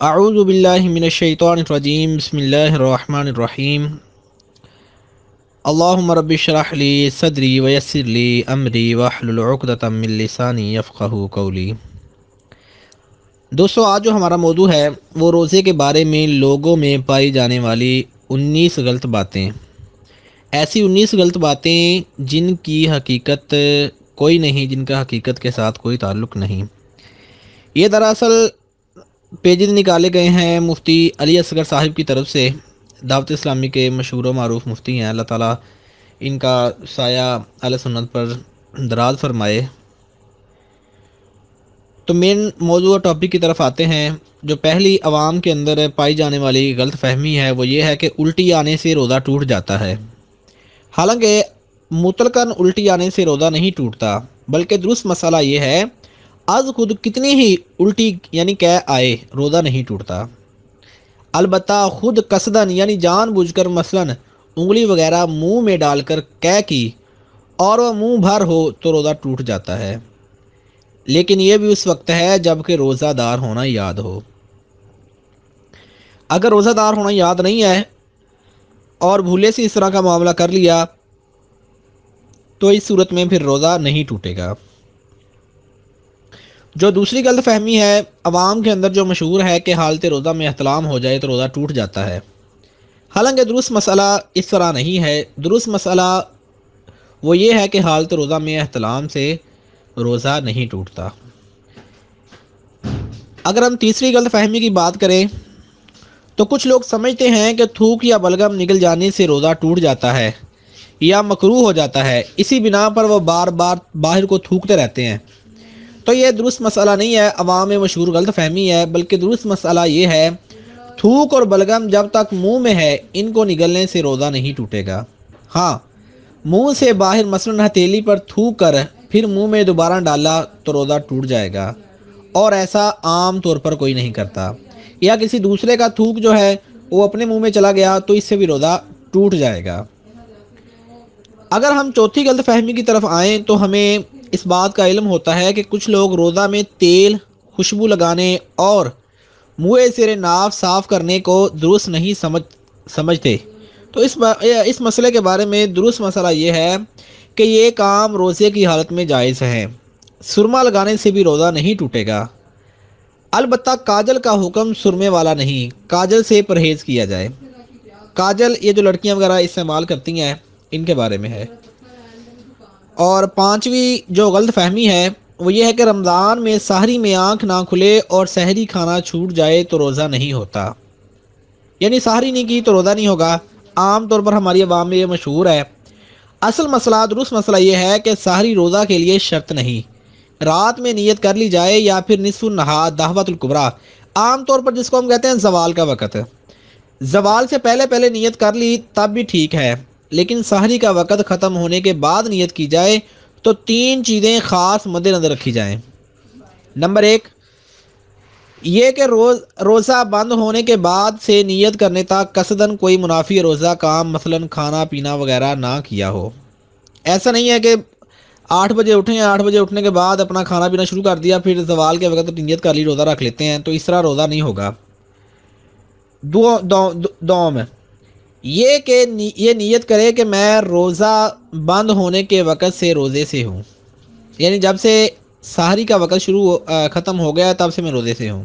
اعوذ باللہ من الشیطان الرجیم بسم اللہ الرحمن الرحیم اللہم رب اشرح لی صدری ویسر لی امری واحلل عقدۃ من لسانی یفقہوا قولی۔ دوستو، آج جو ہمارا موضوع ہے وہ روزے کے بارے میں لوگوں میں پائی جانے والی 19 غلط باتیں، ایسی 19 غلط باتیں جن کی حقیقت کوئی نہیں، جن کا حقیقت کے ساتھ کوئی تعلق نہیں۔ یہ دراصل پیجز نکالے گئے ہیں مفتی علی اصغر صاحب کی طرف سے، دعوت اسلامی کے مشہور و معروف مفتی ہیں، اللہ تعالیٰ ان کا سایہ اہل سنت پر دراز فرمائے۔ تو مین موضوع اور ٹاپک کی طرف آتے ہیں۔ جو پہلی عوام کے اندر پائی جانے والی غلط فہمی ہے وہ یہ ہے کہ الٹی آنے سے روزہ ٹوٹ جاتا ہے۔ حالانکہ مطلقاً الٹی آنے سے روزہ نہیں ٹوٹتا، بلکہ درست مسئلہ یہ ہے از خود کتنی ہی الٹی یعنی کہ آئے روزہ نہیں ٹوٹتا، البتہ خود قصدن یعنی جان بوجھ کر مثلاً انگلی وغیرہ منہ میں ڈال کر قے کی اور وہ منہ بھر ہو تو روزہ ٹوٹ جاتا ہے، لیکن یہ بھی اس وقت ہے جب کہ روزہ دار ہونا یاد ہو۔ اگر روزہ دار ہونا یاد نہیں ہے اور بھولے سے اس طرح کا معاملہ کر لیا تو اس صورت میں پھر روزہ نہیں ٹوٹے گا۔ جو دوسری غلط فہمی ہے عوام کے اندر جو مشہور ہے کہ حالت روزہ میں احتلام ہو جائے تو روزہ ٹوٹ جاتا ہے، حالانکہ درست مسئلہ اس طرح نہیں ہے۔ درست مسئلہ وہ یہ ہے کہ حالت روزہ میں احتلام سے روزہ نہیں ٹوٹتا۔ اگر ہم تیسری غلط فہمی کی بات کریں تو کچھ لوگ سمجھتے ہیں کہ تھوک یا بلغم نکل جانے سے روزہ ٹوٹ جاتا ہے یا مکروہ ہو جاتا ہے، اسی بنا پر وہ بار بار باہر کو تھوکتے رہتے ہیں۔ تو یہ درست مسئلہ نہیں ہے، عوام میں مشہور غلط فہمی ہے، بلکہ درست مسئلہ یہ ہے تھوک اور بلغم جب تک منہ میں ہے ان کو نگلنے سے روزہ نہیں ٹوٹے گا۔ ہاں، منہ سے باہر مثلاً ہتھیلی پر تھوک کر پھر منہ میں دوبارہ ڈالا تو روزہ ٹوٹ جائے گا، اور ایسا عام طور پر کوئی نہیں کرتا۔ یا کسی دوسرے کا تھوک جو ہے وہ اپنے منہ میں چلا گیا تو اس سے بھی روزہ ٹوٹ جائے گا۔ اگر ہم چوتھی غلط فہمی کی طرف آئیں تو ہمیں اس بات کا علم ہوتا ہے کہ کچھ لوگ روزہ میں تیل، خوشبو لگانے اور منہ سے ناف صاف کرنے کو درست نہیں سمجھتے۔ تو اس مسئلے کے بارے میں درست مسئلہ یہ ہے کہ یہ کام روزے کی حالت میں جائز ہے۔ سرما لگانے سے بھی روزہ نہیں ٹوٹے گا، البتہ کاجل کا حکم سرمے والا نہیں، کاجل سے پرہیز کیا جائے۔ کاجل یہ جو لڑکیاں وغیرہ استعمال کرتی ہیں ان کے بارے میں ہے۔ اور پانچویں جو غلط فہمی ہے وہ یہ ہے کہ رمضان میں سحری میں آنکھ نہ کھلے اور سحری کھانا چھوٹ جائے تو روزہ نہیں ہوتا، یعنی سحری نہیں کی تو روزہ نہیں ہوگا۔ عام طور پر ہماری عوام میں یہ مشہور ہے۔ اصل مسئلہ، درست مسئلہ یہ ہے کہ سحری روزہ کے لیے شرط نہیں، رات میں نیت کر لی جائے یا پھر نصف النہار دعوت الکبریٰ، عام طور پر جس کو ہم کہتے ہیں زوال کا وقت، زوال سے پہلے پہلے نیت کر لی تب بھی ٹھیک ہے، لیکن سحری کا وقت ختم ہونے کے بعد نیت کی جائے تو تین چیزیں خاص مد نظر رکھی جائیں۔ نمبر ایک یہ کہ روزہ بند ہونے کے بعد سے نیت کرنے تک قصدن کوئی منافی روزہ کام مثلاً کھانا پینا وغیرہ نہ کیا ہو۔ ایسا نہیں ہے کہ 8 بجے اٹھیں، 8 بجے اٹھنے کے بعد اپنا کھانا پینا شروع کر دیا، پھر زوال کے وقت نیت کر لی روزہ رکھ لیتے ہیں، تو اس طرح روزہ نہیں ہوگا۔ دوم یہ کہ یہ نیت کرے کہ میں روزہ بند ہونے کے وقت سے روزے سے ہوں، یعنی جب سے سحری کا وقت ختم ہو گیا تب سے میں روزے سے ہوں۔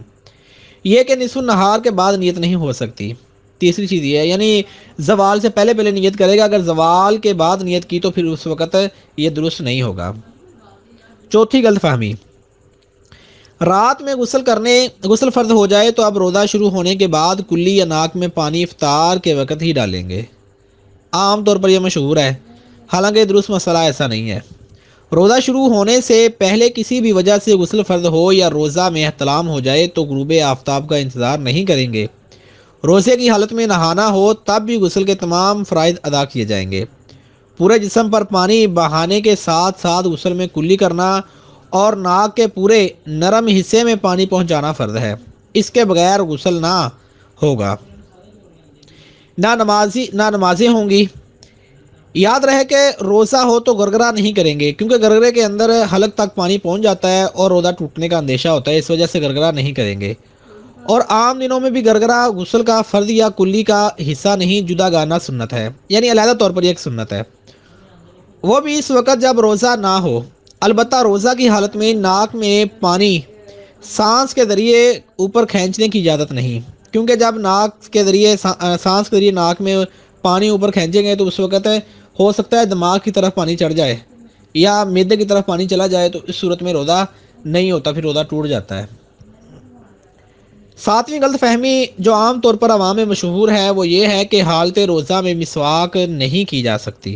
یہ کہ نصف النہار کے بعد نیت نہیں ہو سکتی۔ تیسری چیز یہ ہے یعنی زوال سے پہلے پہلے نیت کرے گا، اگر زوال کے بعد نیت کی تو پھر اس وقت یہ درست نہیں ہوگا۔ چوتھی غلط فہمی، رات میں غسل فرض ہو جائے تو اب روزہ شروع ہونے کے بعد کلی یا ناک میں پانی افطار کے وقت ہی ڈالیں گے۔ عام طور پر یہ مشہور ہے، حالانکہ درست مسئلہ ایسا نہیں ہے۔ روزہ شروع ہونے سے پہلے کسی بھی وجہ سے غسل فرض ہو یا روزہ میں احتلام ہو جائے تو غروب آفتاب کا انتظار نہیں کریں گے۔ روزے کی حالت میں نہانا ہو تب بھی غسل کے تمام فرائض ادا کیے جائیں گے۔ پورے جسم پر پانی بہانے کے ساتھ ساتھ غسل میں کلی کرنا اور ناک کے پورے نرم حصے میں پانی پہنچانا فرض ہے، اس کے بغیر غسل نہ ہوگا۔ نہ نمازیں ہوں گی۔ یاد رہے کہ روزہ ہو تو گرگرہ نہیں کریں گے، کیونکہ گرگرے کے اندر حلق تک پانی پہنچ جاتا ہے اور روزہ ٹوٹنے کا اندیشہ ہوتا ہے، اس وجہ سے گرگرہ نہیں کریں گے۔ اور عام دنوں میں بھی گرگرہ غسل کا فرض یا کلی کا حصہ نہیں، جدا گانا سنت ہے، یعنی علیحدہ طور پر یہ ایک سنت ہے، وہ بھی اس وقت جب روزہ نہ ہو۔ البتہ روزہ کی حالت میں ناک میں پانی سانس کے ذریعے اوپر کھینچنے کی اجازت نہیں، کیونکہ جب ناک کے ذریعے سانس کے ذریعے ناک میں پانی اوپر کھینچیں گے تو اس وقت ہو سکتا ہے دماغ کی طرف پانی چڑھ جائے یا معدے کی طرف پانی چلا جائے، تو اس صورت میں روزہ نہیں ہوتا، پھر روزہ ٹوٹ جاتا ہے۔ ساتویں غلط فہمی جو عام طور پر عوام میں مشہور ہے وہ یہ ہے کہ حالت روزہ میں مسواک نہیں کی جا سکتی،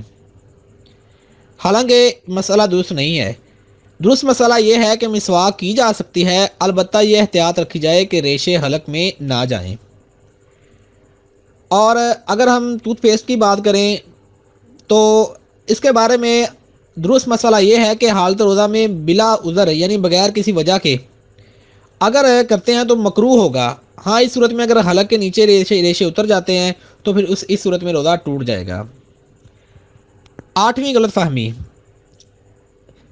حالانکہ مسئلہ درست نہیں ہے۔ درست مسئلہ یہ ہے کہ مسواک کی جا سکتی ہے، البتہ یہ احتیاط رکھی جائے کہ ریشے حلق میں نہ جائیں۔ اور اگر ہم ٹوتھ پیسٹ کی بات کریں تو اس کے بارے میں درست مسئلہ یہ ہے کہ حالت روزہ میں بلا عذر یعنی بغیر کسی وجہ کے اگر کرتے ہیں تو مکروہ ہوگا۔ ہاں، اس صورت میں اگر حلق کے نیچے ریشے اتر جاتے ہیں تو پھر اس صورت میں روزہ ٹوٹ جائے گا۔ آٹھویں غلط فہمی،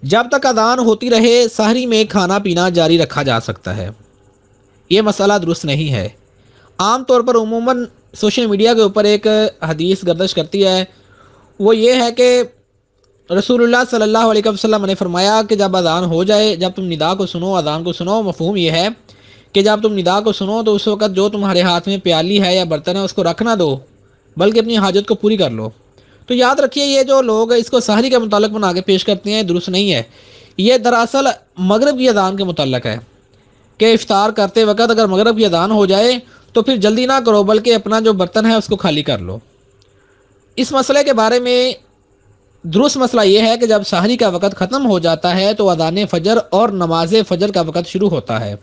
جب تک اذان ہوتی رہے سحری میں کھانا پینا جاری رکھا جا سکتا ہے، یہ مسئلہ درست نہیں ہے۔ عام طور پر عموماً سوشل میڈیا کے اوپر ایک حدیث گردش کرتی ہے، وہ یہ ہے کہ رسول اللہ صلی اللہ علیہ وسلم نے فرمایا کہ جب اذان ہو جائے، جب تم ندا کو سنو، اذان کو سنو، مفہوم یہ ہے کہ جب تم ندا کو سنو تو اس وقت جو تمہارے ہاتھ میں پیالی ہے یا برتن ہے اس کو رکھ نہ دو، بلکہ اپنی حاجت کو پوری کر لو۔ تو یاد رکھیے، یہ جو لوگ اس کو سحری کے متعلق بنا کے پیش کرتے ہیں درست نہیں ہے، یہ دراصل مغرب کی اذان کے متعلق ہے کہ افطار کرتے وقت اگر مغرب کی اذان ہو جائے تو پھر جلدی نہ کرو، بلکہ اپنا جو برتن ہے اس کو خالی کر لو۔ اس مسئلے کے بارے میں درست مسئلہ یہ ہے کہ جب سحری کا وقت ختم ہو جاتا ہے تو اذان فجر اور نماز فجر کا وقت شروع ہوتا ہے،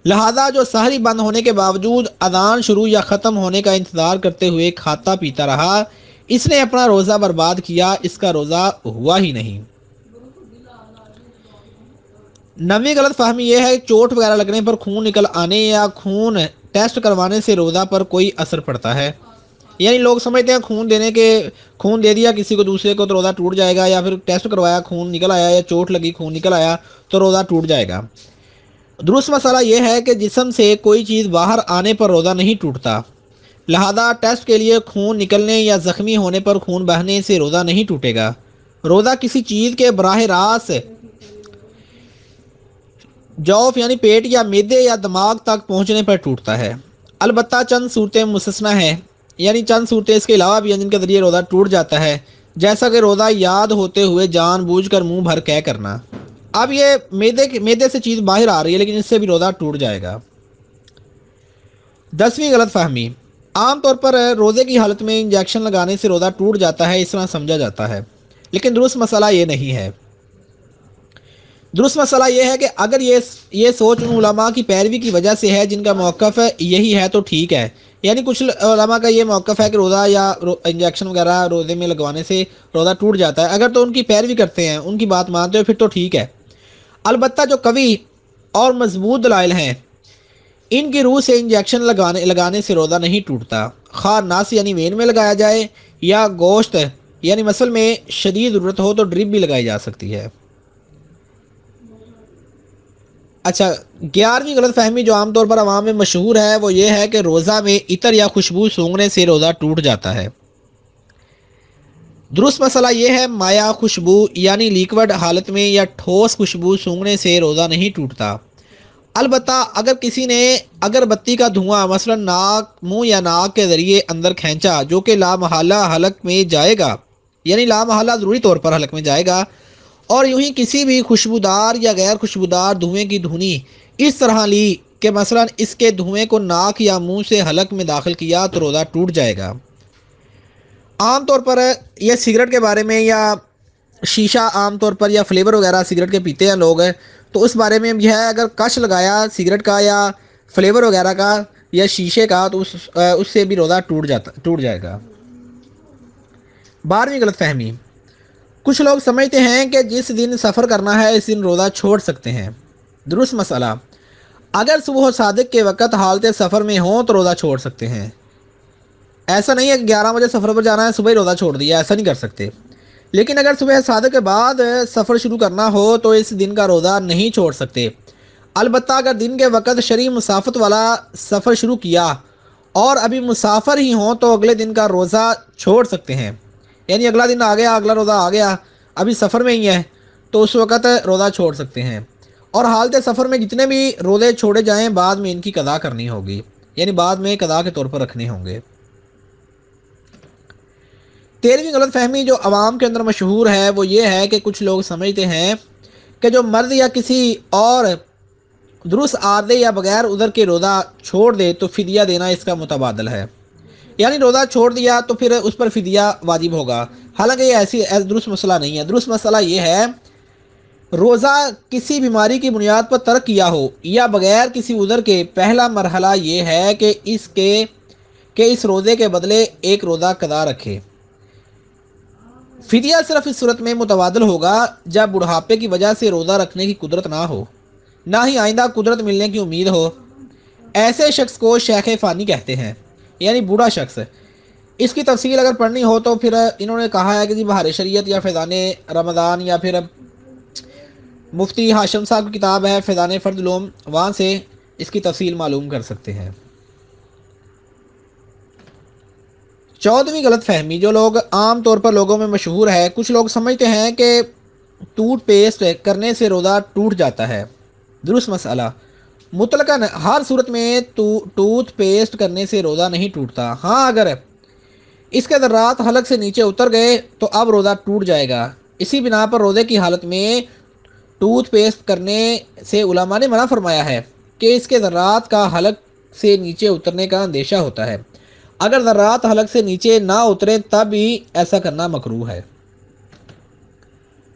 لہذا جو سحری بند ہونے کے باوجود اذان شروع یا ختم ہونے کا انتظار کرتے ہوئے کھاتا پیتا رہا، اس نے اپنا روزہ برباد کیا، اس کا روزہ ہوا ہی نہیں۔ نویں غلط فہمی یہ ہے کہ چوٹ وغیرہ لگنے پر خون نکل آنے یا خون ٹیسٹ کروانے سے روزہ پر کوئی اثر پڑتا ہے، یعنی لوگ سمجھتے ہیں خون دے دیا کسی کو دوسرے کو تو روزہ ٹوٹ جائے گا، یا پھر ٹیسٹ کروایا خون نکل آیا یا چوٹ لگی خون نکل آیا تو روزہ ٹوٹ جائے گا۔ درست مسئلہ یہ ہے کہ جسم سے کوئی چیز باہر آنے پر روزہ نہیں ٹوٹتا، لہذا ٹیسٹ کے لیے خون نکلنے یا زخمی ہونے پر خون بہنے سے روزہ نہیں ٹوٹے گا۔ روزہ کسی چیز کے براہ راست جوف یعنی پیٹ یا معدے یا دماغ تک پہنچنے پر ٹوٹتا ہے، البتہ چند صورتیں مستثنیٰ ہیں، یعنی چند صورتیں اس کے علاوہ بھی ہیں جن کے ذریعے روزہ ٹوٹ جاتا ہے، جیسا کہ روزہ یاد ہوتے ہوئے جان بوجھ کر منہ بھر کے کرنا۔ اب یہ معدے سے چیز باہر آ رہی ہے لیکن اس سے بھی روزہ ٹوٹ جائے گا۔ 10ویں غلط فہمی، عام طور پر روزے کی حالت میں انجیکشن لگانے سے روزہ ٹوٹ جاتا ہے، اس طرح سمجھا جاتا ہے، لیکن درست مسئلہ یہ نہیں ہے۔ درست مسئلہ یہ ہے کہ اگر یہ سوچ ان علماء کی پیروی کی وجہ سے ہے جن کا موقف یہی ہے تو ٹھیک ہے، یعنی کچھ علماء کا یہ موقف ہے کہ روزہ یا انجیکشن وغیرہ روزے میں لگوانے سے روزہ ٹوٹ جاتا ہے، اگر تو ان کی پیروی کرتے ہیں، ان کی بات مانتے ہو پھر تو ٹھیک ہے۔ البتہ جو قوی اور مضبوط دلائل ہیں، ان کی روح سے انجیکشن لگانے سے روزہ نہیں ٹوٹتا، خواہ نس یعنی وین میں لگایا جائے یا گوشت یعنی مسل میں شدید ضرورت ہو تو ڈرپ بھی لگائی جا سکتی ہے۔ اچھا، 11ویں غلط فہمی جو عام طور پر عوام میں مشہور ہے وہ یہ ہے کہ روزہ میں عطر یا خوشبو سونگھنے سے روزہ ٹوٹ جاتا ہے۔ درست مسئلہ یہ ہے مائع خوشبو یعنی لیکوڈ حالت میں یا ٹھوس خوشبو سونگھنے سے روزہ نہیں ٹوٹتا، البتہ اگر کسی نے اگربتی کا دھواں مثلا منہ یا ناک کے ذریعے اندر کھینچا جو کہ لامحالہ حلق میں جائے گا، یعنی لامحالہ ضروری طور پر حلق میں جائے گا، اور یوں ہی کسی بھی خوشبودار یا غیر خوشبودار دھوئیں کی دھنی اس طرح لی کہ مثلا اس کے دھوئیں کو ناک یا منہ سے حلق میں داخل کیا تو روزہ ٹوٹ جائے گا۔ عام طور پر یہ سگریٹ کے بارے میں یا شیشہ عام طور پر یا فلیور وغیرہ سگریٹ کے پیتے ہیں لوگ، تو اس بارے میں یہ ہے اگر کش لگایا سگریٹ کا یا فلیور وغیرہ کا یا شیشے کا تو اس سے بھی روزہ ٹوٹ جائے گا۔ 12ویں غلط فہمی، کچھ لوگ سمجھتے ہیں کہ جس دن سفر کرنا ہے اس دن روزہ چھوڑ سکتے ہیں۔ درست مسئلہ، اگر صبح صادق کے وقت حالت سفر میں ہوں تو روزہ چھوڑ سکتے ہیں، ایسا نہیں ہے کہ 11 بجے سفر پر جانا ہے صبح ہی روزہ چھوڑ دیا، ایسا نہیں کر سکتے، لیکن اگر صبح صادق کے بعد سفر شروع کرنا ہو تو اس دن کا روزہ نہیں چھوڑ سکتے، البتہ اگر دن کے وقت شرعی مسافت والا سفر شروع کیا اور ابھی مسافر ہی ہوں تو اگلے دن کا روزہ چھوڑ سکتے ہیں، یعنی اگلا دن آ گیا، اگلا روزہ آ گیا، ابھی سفر میں ہی ہے تو اس وقت روزہ چھوڑ سکتے ہیں، اور حالت سفر میں جتنے بھی روزے چھوڑے جائیں بعد میں ان کی قضا کرنی ہوگی، یعنی بعد میں قضا کے طور پر رکھنے ہوں گے۔ 13ویں غلط فہمی جو عوام کے اندر مشہور ہے وہ یہ ہے کہ کچھ لوگ سمجھتے ہیں کہ جو مرد یا کسی اور درست عارضے یا بغیر عذر کے روزہ چھوڑ دے تو فدیہ دینا اس کا متبادل ہے، یعنی روزہ چھوڑ دیا تو پھر اس پر فدیہ واجب ہوگا، حالانکہ یہ ایسی درست مسئلہ نہیں ہے۔ درست مسئلہ یہ ہے روزہ کسی بیماری کی بنیاد پر ترک کیا ہو یا بغیر کسی عذر کے، پہلا مرحلہ یہ ہے کہ اس روزے کے بدلے ایک روزہ قضا رکھے۔ فدیہ صرف اس صورت میں متبادل ہوگا جب بڑھاپے کی وجہ سے روزہ رکھنے کی قدرت نہ ہو، نہ ہی آئندہ قدرت ملنے کی امید ہو۔ ایسے شخص کو شیخ فانی کہتے ہیں، یعنی بوڑھا شخص۔ اس کی تفصیل اگر پڑھنی ہو تو پھر انہوں نے کہا ہے کہ بہار شریعت یا فیضان رمضان یا پھر مفتی ہاشم صاحب کی کتاب ہے فیضان فرد العلوم، وہاں سے اس کی تفصیل معلوم کر سکتے ہیں۔ 14ویں غلط فہمی جو لوگ عام طور پر لوگوں میں مشہور ہے، کچھ لوگ سمجھتے ہیں کہ ٹوتھ پیسٹ کرنے سے روزہ ٹوٹ جاتا ہے۔ درست مسئلہ مطلقاً ہر صورت میں ٹوتھ پیسٹ کرنے سے روزہ نہیں ٹوٹتا، ہاں اگر اس کے ذرات حلق سے نیچے اتر گئے تو اب روزہ ٹوٹ جائے گا۔ اسی بنا پر روزے کی حالت میں ٹوتھ پیسٹ کرنے سے علماء نے منع فرمایا ہے کہ اس کے ذرات کا حلق سے نیچے اترنے کا اندیشہ ہوتا ہے، اگر ذرات حلق سے نیچے نہ اترے تب ہی ایسا کرنا مکروہ ہے۔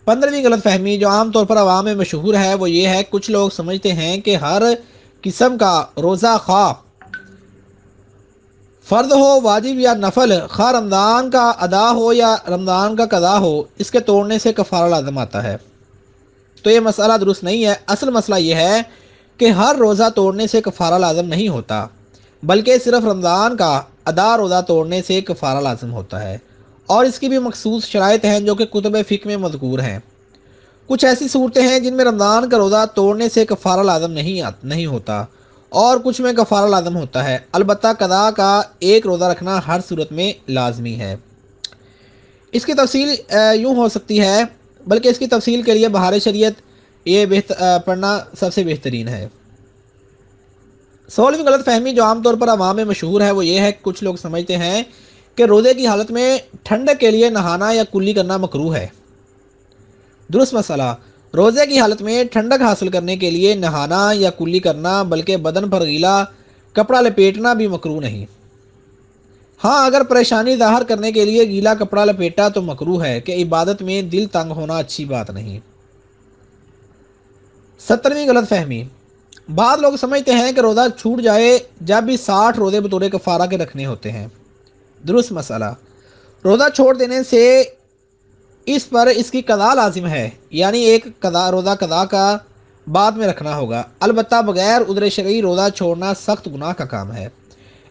15ویں غلط فہمی جو عام طور پر عوام میں مشہور ہے وہ یہ ہے کچھ لوگ سمجھتے ہیں کہ ہر قسم کا روزہ خواہ فرض ہو، واجب یا نفل، خواہ رمضان کا ادا ہو یا رمضان کا قضا ہو، اس کے توڑنے سے کفارہ لازم آتا ہے۔ تو یہ مسئلہ درست نہیں ہے۔ اصل مسئلہ یہ ہے کہ ہر روزہ توڑنے سے کفارہ لازم نہیں ہوتا، بلکہ صرف رمضان کا ادا روزہ توڑنے سے کفارہ لازم ہوتا ہے، اور اس کی بھی مخصوص شرائط ہیں جو کہ کتب فقہ میں مذکور ہیں۔ کچھ ایسی صورتیں ہیں جن میں رمضان کا روزہ توڑنے سے کفارہ لازم نہیں ہوتا، اور کچھ میں کفارہ لازم ہوتا ہے، البتہ قضا کا ایک روزہ رکھنا ہر صورت میں لازمی ہے۔ اس کی تفصیل یوں ہو سکتی ہے، بلکہ اس کی تفصیل کے لیے بہار شریعت یہ پڑھنا سب سے بہترین ہے۔ 16ویں غلط فہمی جو عام طور پر عوام میں مشہور ہے وہ یہ ہے کہ کچھ لوگ سمجھتے ہیں کہ روزے کی حالت میں ٹھنڈک کے لیے نہانا یا کلی کرنا مکروہ ہے۔ درست مسئلہ روزے کی حالت میں ٹھنڈک حاصل کرنے کے لیے نہانا یا کلی کرنا بلکہ بدن پر گیلا کپڑا لپیٹنا بھی مکروہ نہیں۔ ہاں اگر پریشانی ظاہر کرنے کے لیے گیلا کپڑا لپیٹا تو مکروہ ہے کہ عبادت میں دل تنگ ہونا اچھی بات نہیں۔ 17ویں غلط فہمی بعض لوگ سمجھتے ہیں کہ روزہ چھوٹ جائے جب بھی 60 روزے بطور کفارہ کے رکھنے ہوتے ہیں۔ درست مسئلہ روزہ چھوڑ دینے سے اس پر اس کی قضا لازم ہے، یعنی ایک روزہ قضا کا بعد میں رکھنا ہوگا، البتہ بغیر عذر شرعی روزہ چھوڑنا سخت گناہ کا کام ہے۔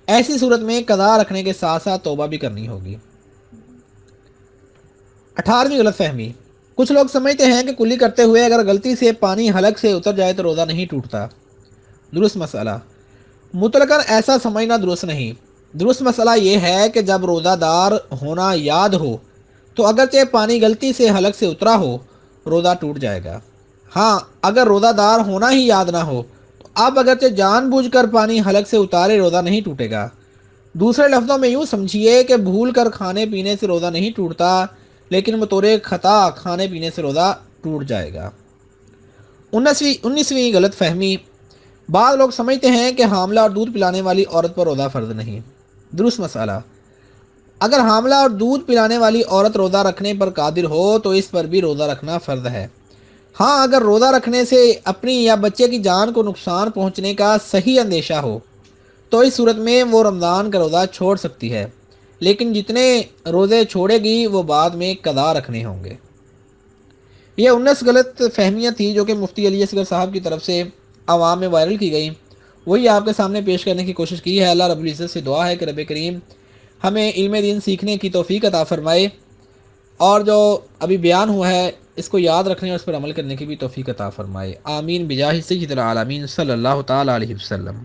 ایسی صورت میں قضا رکھنے کے ساتھ ساتھ توبہ بھی کرنی ہوگی۔ 18ویں غلط فہمی کچھ لوگ سمجھتے ہیں کہ کلی کرتے ہوئے اگر غلطی سے پانی حلق سے اتر جائے تو روزہ نہیں ٹوٹتا۔ درست مسئلہ مطلقاً ایسا سمجھنا درست نہیں۔ درست مسئلہ یہ ہے کہ جب روزہ دار ہونا یاد ہو تو اگرچہ پانی غلطی سے حلق سے اترا ہو روزہ ٹوٹ جائے گا۔ ہاں اگر روزہ دار ہونا ہی یاد نہ ہو تو اب اگرچہ جان بوجھ کر پانی حلق سے اتارے روزہ نہیں ٹوٹے گا۔ دوسرے لفظوں میں یوں سمجھیے کہ بھول کر کھانے پینے سے روزہ نہیں ٹوٹتا، لیکن بطور خطا کھانے پینے سے روزہ ٹوٹ جائے گا۔ 19ویں غلط فہمی بعض لوگ سمجھتے ہیں کہ حاملہ اور دودھ پلانے والی عورت پر روزہ فرض نہیں۔ درست مسئلہ اگر حاملہ اور دودھ پلانے والی عورت روزہ رکھنے پر قادر ہو تو اس پر بھی روزہ رکھنا فرض ہے۔ ہاں اگر روزہ رکھنے سے اپنی یا بچے کی جان کو نقصان پہنچنے کا صحیح اندیشہ ہو تو اس صورت میں وہ رمضان کا روزہ چھوڑ سکتی ہے، لیکن جتنے روزے چھوڑے گی وہ بعد میں قضا رکھنے ہوں گے۔ یہ 19 غلط فہمیاں تھیں جو کہ مفتی علی اصغر صاحب کی طرف سے عوام میں وائرل کی گئی، وہی آپ کے سامنے پیش کرنے کی کوشش کی ہے۔ اللہ رب العزت سے دعا ہے کہ رب کریم ہمیں علم دین سیکھنے کی توفیق عطا فرمائے۔ اور جو ابھی بیان ہوا ہے اس کو یاد رکھنے اور اس پر عمل کرنے کی بھی توفیق عطا فرمائے، آمین بجاہ سید العالمین صلی اللہ تعالی علیہ وسلم۔